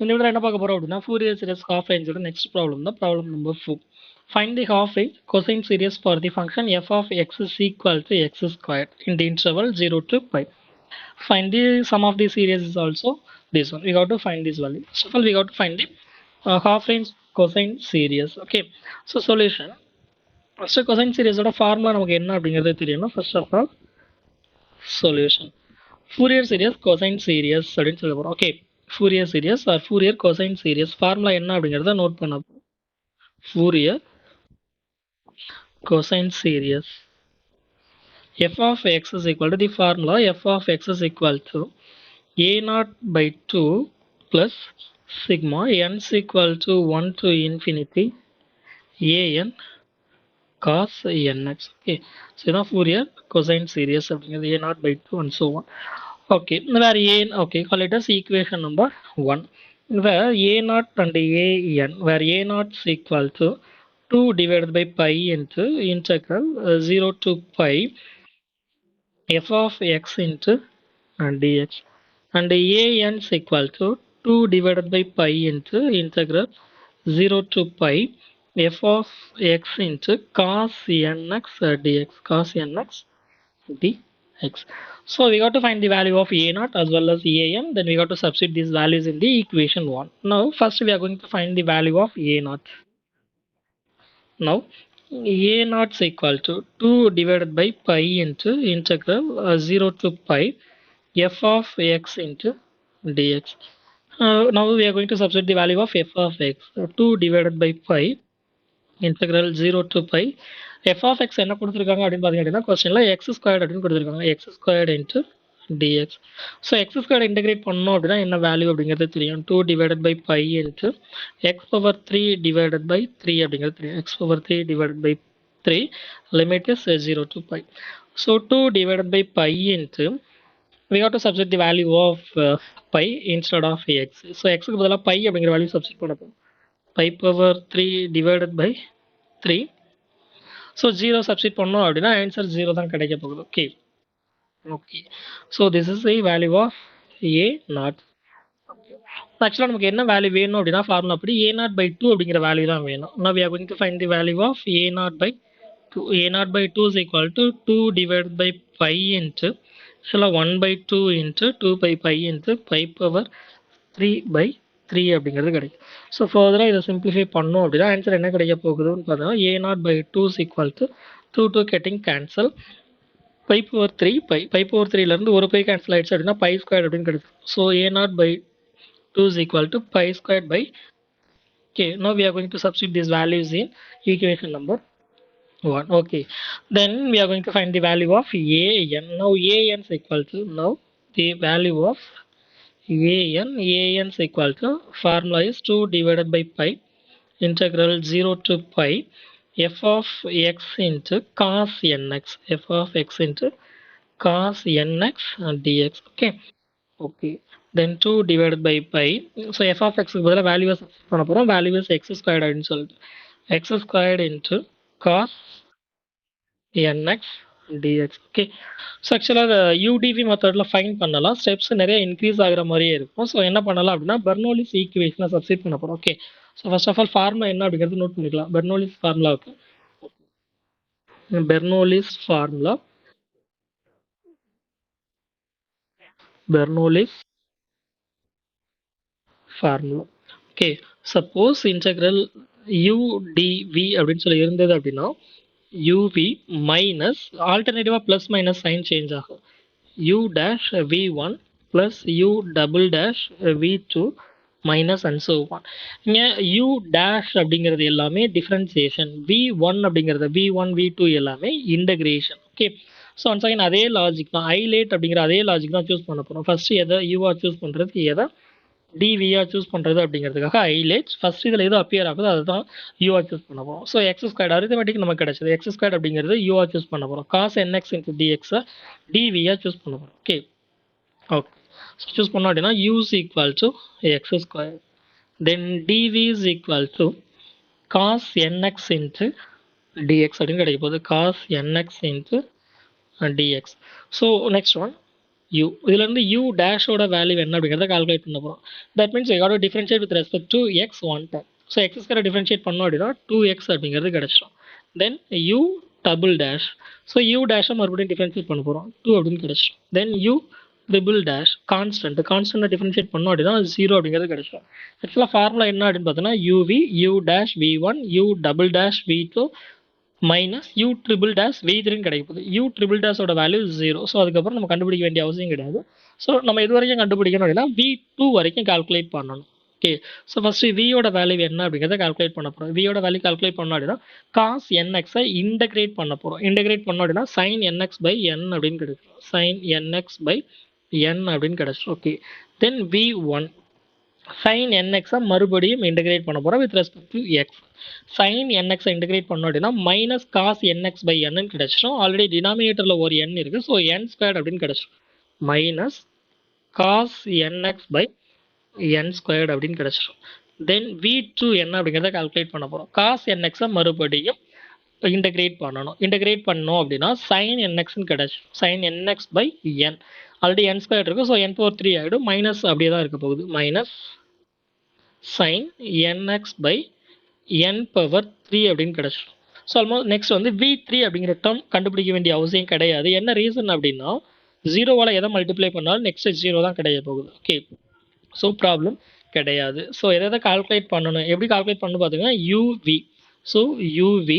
இந்த வீடியோல என்ன பார்க்க போறோம் அப்படின்னா Fourier series half range next problem தான் problem number 4. Find the half range cosine series for the function f of x is equal to x squared in the interval 0 to pi. Find the sum of the series is also this one. We got to find this value. First of all, we got to find the half range cosine series. Okay. So solution. First cosine series ஓட formula நமக்கு என்ன அப்படிங்கிறது தெரியணும். First of all, solution. Fourier series cosine series அப்படின்னு சொல்ல போறோம். Okay, Fourier series or Fourier cosine series formula என்ன அப்படிங்கறத நோட் பண்ண போறோம். Fourier cosine series f of x is equal to the formula f of x is equal to a naught by 2 plus sigma n is equal to 1 to infinity an cos nx. Okay, so இதான் Fourier cosine series அப்படிங்கிறது a naught by 2 and so on. Okay, where a, okay, call it as equation number 1, where a naught and a n, where a naught is equal to 2 divided by pi into integral 0 to pi f of x into dx, and a n is equal to 2 divided by pi into integral 0 to pi f of x into cos nx dx, cos nx dx. So we got to find the value of a naught as well as an, then we got to substitute these values in the equation 1. Now first we are going to find the value of a naught. Now a naught is equal to 2 divided by pi into integral 0 to pi f of x into dx. Now we are going to substitute the value of f of x. 2 divided by pi integral 0 to pi f of x என்ன கொடுத்திருக்காங்க அப்படின்னு பாத்தீங்கன்னா क्वेश्चनல x squared அப்படின்னு கொடுத்திருக்காங்க, x squared into dx. so x squared integrate பண்ணோம் அப்படினா என்ன value அப்படிங்கிறது தெரியும். 2 divided by pi into x power 3 divided by 3 அப்படிங்கிறது தெரியும். x power 3 divided by 3 limit is 0 to pi. so 2 divided by pi into, we got to substitute the value of pi instead of x. so x க்கு பதிலா pi அப்படிங்கிற value substitute பண்ண போறோம். pi power 3 divided by 3. so 0 substitute பண்ணோம் அப்படினா answer 0 தான் கிடைக்க போகுது. okay, okay, so this is the value of a naught. ஆக்சுவலா நமக்கு என்ன வேல்யூ வேணும் அப்படினா ஃபார்முலா அப்படி a naught by 2 அப்படிங்கிற வேல்யூ தான் வேணும். now we are going to find the value of a naught by 2. a naught by 2 is equal to 2 divided by pi into, so 1 by 2 into 2 by pi into pi power 3 by 3 அப்படிங்கிறது கிடைக்கும். So ஃபர்தராக இதை simplify பண்ணோம் அப்படின்னா answer என்ன கிடைக்க போகுதுன்னு பார்த்தோம்னா a naught by 2 is equal to 2 getting cancel, pi power 3 pi power 3லேருந்து ஒரு பை கேன்சல் ஆயிடுச்சு அப்படின்னா pi squared அப்படின்னு கிடைக்கும். So a naught by 2 is equal to pi squared by, okay, now we are going to substitute these values in equation number 1. okay, then we are going to find the value of an. now an is equal to, now the value of an is equal to, formula is 2 divided by pi integral 0 to pi f of x into cos nx, f of x into cos nx dx. okay, okay, then 2 divided by pi, so f of x க்கு பதிலா value substitute பண்ண போறோம். Value is x squared அப்படின்னு சொல்லிட்டு x squared into cos nx dx. okay, so ஆக்சுவலாக UDV மெத்தடில் fine பண்ணலாம், steps நிறைய இன்க்ரீஸ் ஆகிற மாதிரியே இருக்கும். ஸோ என்ன பண்ணலாம் அப்படின்னா பெர்னோலிஸ் ஈக்குவேஷனை சப்ஸ்டிட் பண்ண போகிறோம். Okay, so first of all formula என்ன அப்படிங்கிறது நோட் பண்ணிக்கலாம். பெர்னோலிஸ் ஃபார்முலாவுக்கு Bernoulli's formula, Bernoulli's formula. Okay, suppose integral UDV அப்படின்னு சொல்லி இருந்தது அப்படின்னா UV மைனஸ் ஆல்டர்னேட்டிவாக ப்ளஸ் மைனஸ் சைன் சேஞ்ச் ஆகும். U dash V1 plus U double dash V2 minus and so on. இங்கே U dash அப்படிங்கிறது எல்லாமே டிஃபரன்சியேஷன், V1 அப்படிங்கிறது V1 V2 எல்லாமே integration. Okay, so once again அதே லாஜிக் தான், ஐலேட் அப்படிங்கிற அதே லாஜிக் தான் சூஸ் பண்ண போகிறோம். ஃபர்ஸ்ட் எதை யூஆ சூஸ் பண்ணுறது, எதை டிவியா சூஸ் பண்ணுறது அப்படிங்கிறதுக்காக ஐலேட் ஃபர்ஸ்ட் இதில் எது அப்பியர் ஆகுது அதுதான் யூஆ சூஸ் பண்ண போகிறோம். ஸோ எக்ஸ் ஸ்கொயர்ட் அரிதமெட்டிக் நமக்கு கிடைச்சது, எக்ஸ் ஸ்கொயர்ட் அப்படிங்கிறது யூஆ சூஸ் பண்ண போகிறோம். காஸ் என்எக்ஸ் இன்ட்டு டிஎக்ஸை டிவியா சூஸ் பண்ண போகிறோம். ஓகே, ஓகே, ஸோ சூஸ் பண்ணோம் அப்படின்னா u is equal to x square, then dv is equal to cos nx into dx அப்படின்னு கிடைக்க போகுது, cos nx into dx. So next one u. இதுல இருந்து u dash ஓட வேல்யூ என்ன அப்படிங்கறத கால்குலேட் பண்ண போறோம். That means I got to differentiate with respect to x one time. So x ஸ்கொயரை differentiate பண்ணோம் அப்படின்னா 2x அப்படிங்கிறது கிடைச்சிடும். Then u double dash. So u dash மறுபடியும் differentiate பண்ண போறோம். 2 அப்படின்னு கிடைச்சிடும். Then u triple dash constant. Constant differentiate பண்ணோம் அப்படின்னா 0 அப்படிங்கிறது கிடைச்சிடும். ஆக்சுவலா ஃபார்முலா என்ன அப்படின்னு பார்த்தோம்னா uv u dash v1 u double dash v2 minus u triple dash v3 கிடைக்குது. u ட்ரிபிள் டேஷோட வேல்யூ 0. ஸோ அதுக்கப்புறம் நம்ம கண்டுபிடிக்க வேண்டிய அவசியம் கிடையாது. ஸோ நம்ம இது வரைக்கும் கண்டுபிடிக்கணும் அப்படின்னா v2 வரைக்கும் கால்குலேட் பண்ணணும். ஓகே, ஸோ ஃபர்ஸ்ட் வியோட வேல்யூ என்ன அப்படிங்கிறத கால்குலேட் பண்ண போகிறோம். வியோட வேல்யூ கால்குலேட் பண்ணோம் அப்படின்னா காஸ் என்எக்ஸை இன்டகிரேட் பண்ண போகிறோம். இன்டகிரேட் பண்ணோம் அப்படின்னா சைன் என்எக்ஸ் பை என் அப்படின்னு கிடைக்கும். சைன் என்எக்ஸ் பை என் அப்படின்னு கிடைச்சிடும். Okay, then v1 sin nx மறுபடியும் இன்டகிரேட் பண்ண போறோம் with respect to x. sin nx இன்டகிரேட் பண்ணோம் அப்படின்னா minus cos nx by n கிடைச்சிடும். ஆல்ரெடி டினாமினேட்டர்ல ஒரு n இருக்கு, ஸோ n ஸ்கொயர்ட் அப்படின்னு கிடைச்சிடும். Minus cos nx by n squared அப்படின்னு கிடைச்சிடும். தென் v2 என்ன அப்படிங்கிறத கால்குலேட் பண்ண போறோம். காஸ் nx மறுபடியும் இன்டகிரேட் பண்ணணும். இன்டகிரேட் பண்ணோம் அப்படின்னா sin nx கிடைச்சிடும். sin nx by n already n square இருக்கு, ஸோ n பவர் 3 ஆகிடும். மைனஸ் அப்படியே தான் இருக்க போகுது. Minus sin nx by n power 3 அப்படின்னு கிடைச்சிடும். ஸோ ஆல்மோஸ்ட் நெக்ஸ்ட் வந்து v3 அப்படிங்கிற டேர்ம் கண்டுபிடிக்க வேண்டிய அவசியம் கிடையாது. என்ன ரீசன் அப்படின்னா ஜீரோவால் எதை மல்டிப்ளை பண்ணாலும் நெக்ஸ்ட் ஜீரோ தான் கிடைக்க போகுது. ஓகே, ஸோ ப்ராப்ளம் கிடையாது. ஸோ எதை கால்குலேட் பண்ணணும், எப்படி கால்குலேட் பண்ணணும் பார்த்தீங்கன்னா uv. So uv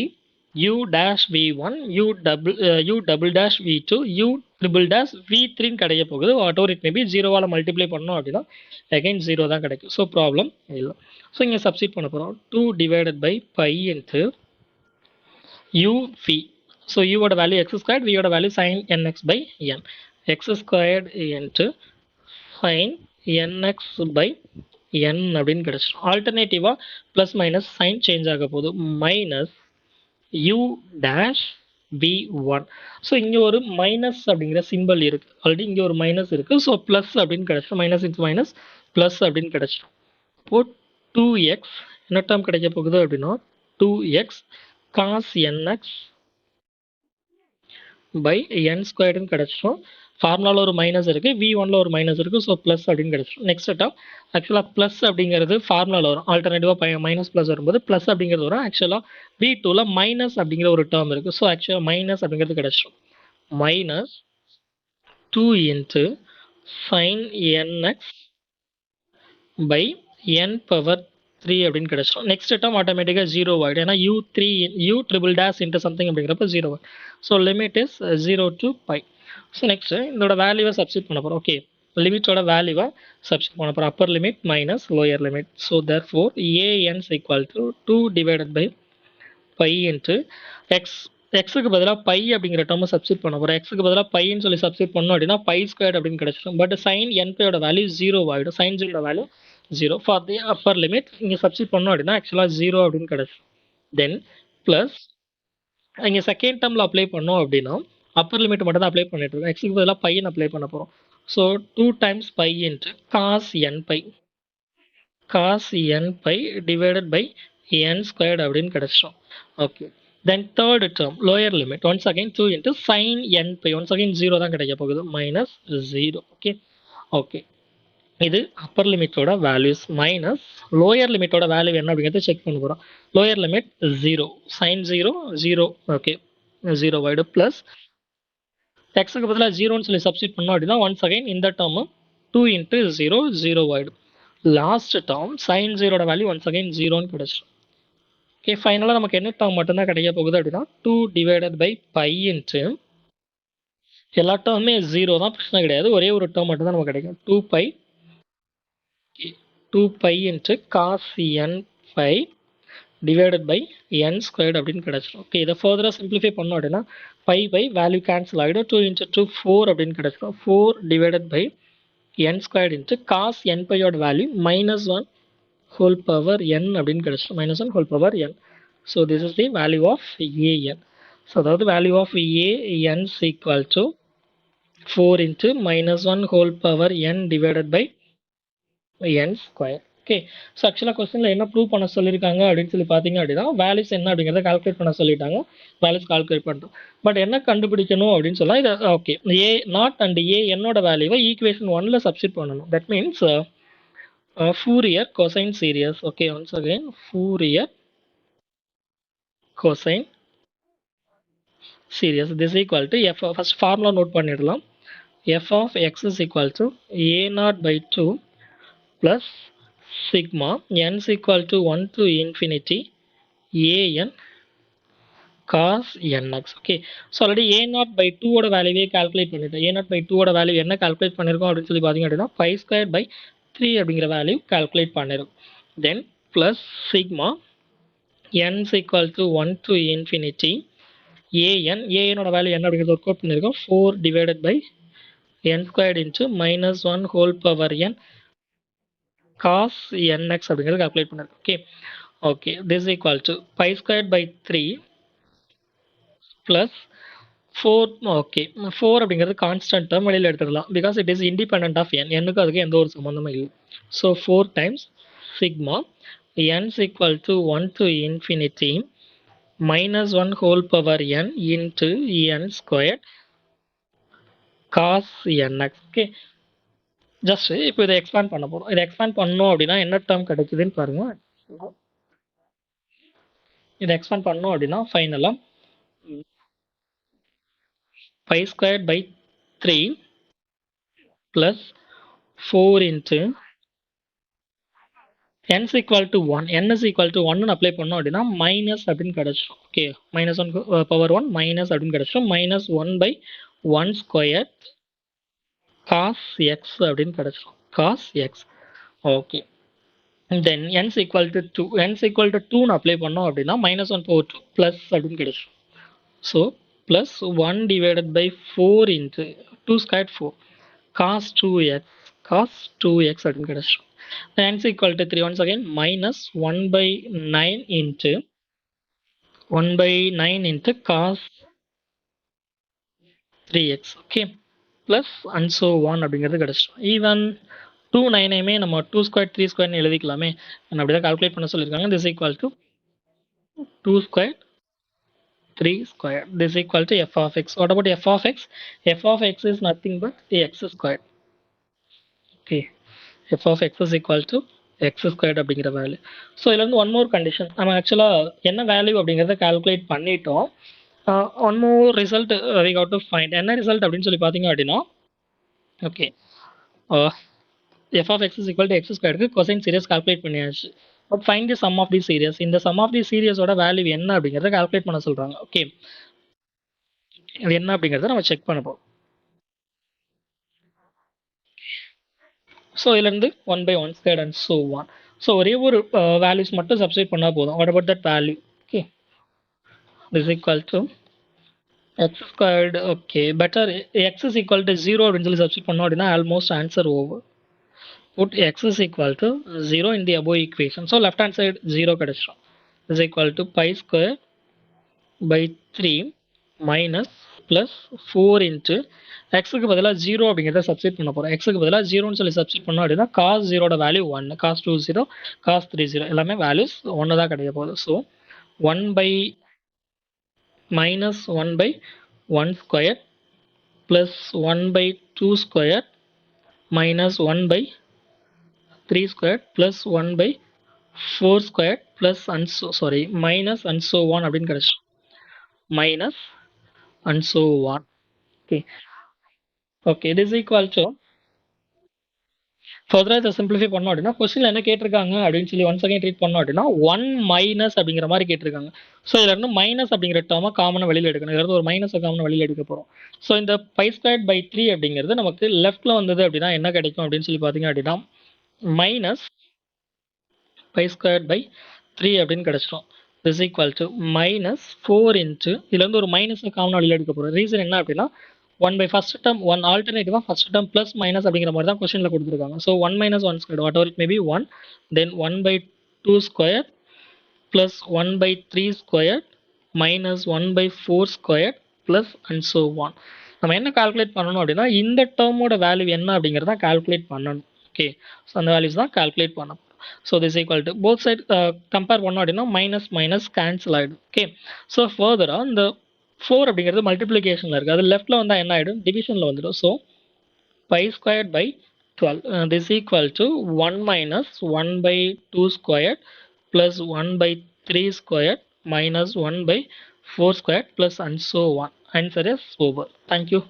u dash v1 u double dash v2 u triple dash v3 கிடைக்க போகுது. வாட் எவர் இட் மேபி ஜீரோவால் மல்டிப்ளை பண்ணோம் அப்படின்னா அகைன் ஜீரோ தான் கிடைக்கும். ஸோ ப்ராப்ளம் இல்லை. ஸோ இங்கே சப்ஸ்டிட் பண்ண போகிறோம். 2 divided by pi into uv. So யூவோட வேல்யூ எக்ஸ் ஸ்கொயர்ட், வியோட value sine nx by n. X squared into sine nx by n அப்படின்னு கிடைச்சிடும். ஆல்டர்னேட்டிவாக ப்ளஸ் மைனஸ் சைன் சேஞ்ச் ஆக போகுது. Minus u dash v1. So இங்கே ஒரு மைனஸ் அப்படிங்கிற சிம்பிள் இருக்கு. ஆல்ரெடி இங்கே ஒரு மைனஸ் இருக்கு, ஸோ ப்ளஸ் அப்படின்னு கிடைச்சிடும். மைனஸ் இன்ட்டு மைனஸ் ப்ளஸ் அப்படின்னு கிடைச்சிடும். இப்போ 2x என்ன டேர்ம் கிடைக்க போகுது அப்படின்னா 2x cos nx by n ஸ்கொயர்டுன்னு கிடைச்சிடும். ஃபார்முலாவில் ஒரு மைனஸ் இருக்கு, v1ல ஒரு மைனஸ் இருக்கு, ஸோ ப்ளஸ் அப்படின்னு கிடைச்சிடும். நெக்ஸ்ட் டேர்ம் ஆக்சுவலாக ப்ளஸ் அப்படிங்கிறது ஃபார்முலாவில் வரும். ஆல்டர்னேட்டிவாக மைனஸ் ப்ளஸ் வரும்போது ப்ளஸ் அப்படிங்கிறது வரும். ஆக்சுவலாக v2ல மைனஸ் அப்படிங்கிற ஒரு டேர்ம் இருக்கு, ஸோ ஆக்சுவலாக மைனஸ் அப்படிங்கிறது கிடைச்சிடும். Minus 2 into sine nx by n power 3 அப்படின்னு கிடைச்சிடும். நெக்ஸ்ட் டேர்ம் ஆட்டோமேட்டிக்காக ஜீரோ ஆகிடும். ஏன்னா u triple dash into something அப்படிங்கிறப்ப ஜீரோ ஆகிடும். So limit is 0 to pi. So next இதோட வேல்யூவை சப்ஸ்டிட் பண்ண போகிறோம். ஓகே, லிமிட்டோட வேல்யூவை சப்ஸ்டிட் பண்ண போகிறோம். Upper limit minus lower limit. So therefore an equal to 2 divided by pi into x. எக்ஸுக்கு பதிலாக பை அப்படிங்கிற டேர்மை சப்ஸ்டிட் பண்ண போகிறோம். எக்ஸுக்கு பதிலாக பைன்னு சொல்லி சப்ஸ்டிட் பண்ணோம் அப்படின்னா பை ஸ்கொயர் அப்படின்னு கிடைச்சிடும். பட் சைன் என்பையோட வேல்யூ ஜீரோ ஆகிடும். சைன் ஜீரோட value 0 for the upper limit. இங்கே சப்ஸ்டிட் பண்ணோம் அப்படின்னா ஆக்சுவலாக 0 அப்படின்னு கிடைச்சிடும். தென் ப்ளஸ் இங்கே செகண்ட் டேர்மில் அப்ளை பண்ணோம் அப்படின்னா அப்பர் லிமிட் மட்டும் தான் அப்ளை பண்ணிட்டு இருக்கோம். எக்ஸுக்கு பதிலாக பையன் அப்ளை பண்ண போகிறோம். So 2 times pi into cos n pi. Cos n pi divided by n squared அப்படின்னு கிடைச்சிடும். Okay, then third term lower limit once again 2 into sine n pi. Once again zero தான் கிடைக்க போகுது. மைனஸ் 0. ஓகே ஓகே, இது அப்பர் லிமிட்டோட values. Minus lower லிமிட்டோட value என்ன அப்படிங்கிறத செக் பண்ண போகிறோம். Lower limit 0 sign 0 0. ஓகே, 0 ஆகிடும். ப்ளஸ் எக்ஸுக்கு பதிலாக ஜீரோன்னு சொல்லி சப்ஸ்டிட் பண்ணோம் அப்படின்னா ஒன்ஸ் அகைன் இந்த டேர்மு 2 இன்ட்டு 0 0 ஆகிடும். லாஸ்ட் டேர்ம் சைன் ஜீரோட வேல்யூ ஒன்ஸ் அகைன் ஜீரோன்னு கிடைச்சிடும். ஓகே, ஃபைனலாக நமக்கு என்ன டேர்ம் மட்டும்தான் கிடைக்க போகுது அப்படின்னா 2 டிவைடட் பை பை இன்ட்டு எல்லா டேர்மே 0 தான், பிரச்சனை கிடையாது. ஒரே ஒரு டேர்ம் மட்டும் தான் நமக்கு கிடைக்கும். 2 pi into cos n pi divided by n squared அப்படின்னு கிடைச்சிடும். ஓகே, இதை ஃபர்தராக சிம்பிளிஃபை பண்ணோம் அப்படின்னா பை பை வேல்யூ கேன்சல் ஆகிடும். 2 இன்ட்டு 2 4 அப்படின்னு கிடைச்சிடும். 4 divided by n squared into cos n பையோட வேல்யூ -1 ஹோல் பவர் n அப்படின்னு கிடைச்சிடும். -1 whole power n. So this is the value of an. So அதாவது value of an equal to 4 into -1 whole power n divided by n square. Okay. So ஆக்சுவலாக கொஸ்டினில் என்ன prove பண்ண சொல்லியிருக்காங்க அப்படின்னு சொல்லி பார்த்தீங்க அப்படின்னா வேல்யூஸ் என்ன அப்படிங்கிறத கால்குலேட் பண்ண சொல்லிட்டாங்க. வேல்யூஸ் கால்குலேட் பண்ணிட்டோம். பட் என்ன கண்டுபிடிக்கணும் அப்படின்னு சொன்னால் இதை ஓகே ஏ நாட் அண்ட் ஏ என்னோட வேல்யூவை ஈக்குவேஷன் 1ல சப்ஸ்டிட் பண்ணணும். That means Fourier cosine series. Okay, once again Fourier cosine series. This is equal to f. First formula note பண்ணிடலாம். F of x is equal to a naught by 2 plus sigma n is equal to 1 to infinity a n cos nx. Okay, so already a naught by 2 ஓட வேல்யூவே calculate பண்ணிட்டோம். a naught by 2 ஓட value என்ன calculate பண்ணிருக்கோம் அப்படின்னு சொல்லி பார்த்தீங்க அப்படின்னா pi square by 3 அப்படிங்கிற வேல்யூ கால்குலேட் பண்ணிருக்கோம். Then plus sigma n is equal to 1 to infinity an ஓட வேல்யூ என்ன அப்படிங்கிறது ஒர்க் அவுட் பண்ணிருக்கோம். 4 divided by n squared into minus 1 whole power n cos nx அப்படிங்கிறது கால்குலேட் பண்ணிருக்கோம். Okay okay this is equal to pi squared by 3 plus 4. Okay 4 அப்படிங்கிறது constant term வெளியில் எடுத்துடலாம் because it is independent of n. என்னக்கு அதுக்கு எந்த ஒரு சம்மந்தமும் இல்லை. So 4 times sigma n is equal to 1 to infinity minus 1 whole power n into n squared cos nx. Okay just இப்போ இதை எக்ஸ்பேண்ட் பண்ண போகிறோம். இதை எக்ஸ்பேண்ட் பண்ணோம் அப்படின்னா என்ன டேர்ம் கிடைக்குதுன்னு பாருங்க. இதை எக்ஸ்பேண்ட் பண்ணோம் அப்படின்னா ஃபைனலாக pi squared by 3 plus 4 into n is equal to 1. n is equal to 1 apply பண்ணோம் அப்படின்னா மைனஸ் அப்படின்னு கிடைச்சிடும். ஓகே மைனஸ் 1 பவர் 1 மைனஸ் அப்படின்னு கிடைச்சிடும். Minus 1 by 1 square cos x அப்படின்னு கிடைச்சிடும். cos x. Okay then n is equal to 2. n is equal to 2 apply பண்ணோம் அப்படின்னா மைனஸ் 1 பவர் 2 ப்ளஸ் அப்படின்னு கிடைச்சிடும். So plus 1 divided by 4 into 2 squared 4 cos 2x cos 2x அப்படின்னு கிடைச்சிடும். n is equal to 3. once again minus 1 by 9 into 1 by 9 into cos 3x. okay plus and so on அப்படிங்கிறது கிடைச்சிடும். Even 2 9ஐயுமே நம்ம 2 square 3 ஸ்கொயர்னு எழுதிக்கலாமே. அப்படிதான் calculate பண்ண சொல்லியிருக்காங்க. this equal to 2 square 3 square. this equal to f of x. what about f of x? f of x is nothing but x squared. okay f of x is equal to x squared அப்படிங்கிற value. So இதில் வந்து one more condition. நம்ம ஆக்சுவலாக என்ன value அப்படிங்கிறத calculate பண்ணிட்டோம். One more result we got to find. என்ன result அப்படின்னு சொல்லி பார்த்தீங்க அப்படின்னா okay f of x is equal to x squared cosine series calculate பண்ணியாச்சு. But find the sum of the series. இந்த சம் ஆஃப் தி சீரியஸோட value என்ன அப்படிங்கிறத கால்குலேட் பண்ண சொல்கிறாங்க. ஓகே இது என்ன அப்படிங்கிறத நம்ம செக் பண்ண போகிறோம். ஸோ இதுலேருந்து 1 by 1 squared and so on. So ஒரே ஒரு வேல்யூஸ் மட்டும் சப்ஸ்டிட் பண்ணால் போதும். What about that value? Okay this equal to x squared. Okay better x is equal to 0 அப்படின்னு சொல்லி சப்ஸ்டிட் பண்ணோம் அப்படின்னா almost answer over. Put x is equal to 0 in the above equation. So left hand side 0 கிடைச்சிடும். Is equal to pi square by 3 minus plus 4 into எக்ஸுக்கு பதிலாக 0 அப்படிங்கிறத substitute பண்ண போகிறோம். எக்ஸுக்கு பதிலாக 0ன்னு சொல்லி சப்ஸ்டிட் பண்ணோம் அப்படின்னா cos 0ஓட வேல்யூ 1, cos 2 0, cos 3 0 எல்லாமே வேல்யூஸ் 1 தான் கிடைக்க போகுது. So 1 by minus 1 by 1 square plus 1 by 2 square minus 1 by 3 square plus 1 by 4 square plus and so sorry minus and so on அப்படின்னு கிடைச்சிடும். minus and so on. okay this is equal to ஃபர்தராக இதை simplify பண்ணோம் அப்படின்னா கொஸ்டினில் என்ன கேட்டிருக்காங்க அப்படின்னு சொல்லி ஒன்ஸ் அகைன் ட்ரீட் பண்ணோம் அப்படின்னா 1 மைனஸ் அப்படிங்கிற மாதிரி கேட்டிருக்காங்க. ஸோ இதில் இருந்து மைனஸ் அப்படிங்கிற டேர்மை காமனாக வெளியில் எடுக்கணும். இதில் இருந்து ஒரு மைனஸை காமனாக வெளியில் எடுக்க போகிறோம். ஸோ இந்த பை ஸ்கொயர் பை 3 அப்படிங்கிறது நமக்கு லெஃப்ட்டில் வந்தது அப்படின்னா என்ன கிடைக்கும் அப்படின்னு சொல்லி பார்த்தீங்க அப்படின்னா மைனஸ் பை ஸ்கொயர் பை 3 அப்படின்னு கிடைச்சிடும். This equal to minus 4 into இதுலேருந்து ஒரு மைனஸை காமனாக வெளியில் எடுக்க போகிறோம். ரீசன் என்ன அப்படின்னா 1 by first term 1 alternative first term plus minus அப்படிங்கிற மாதிரி தான் கொஸ்டினில் கொடுத்துருக்காங்க. So 1 minus 1 squared whatever it may be 1 then 1 by 2 square plus 1 by 3 square minus 1 by 4 square plus and so on. நம்ம என்ன கால்குலேட் பண்ணணும் அப்படின்னா இந்த டேர்மோட வேல்யூ என்ன அப்படிங்கிறத கால்குலேட் பண்ணணும். ஓகே ஸோ அந்த வேல்யூஸ் தான் கால்குலேட் பண்ணணும். So this equal to both side compare one அப்படின்னா மைனஸ் மைனஸ் கேன்சல் ஆகிடும். ஓகே, ஸோ ஃபர்தராக இந்த 4 அப்படிங்கிறது மல்டிப்ளிகேஷனில் இருக்குது, அது லெஃப்டில் வந்தால் என்ன ஆகிடும், டிவிஷனில் வந்துடும். So pi squared by 12 this equal to 1 minus 1 by 2 squared plus 1 by 3 squared minus 1 by 4 squared plus and so on. Answer is over. Thank you.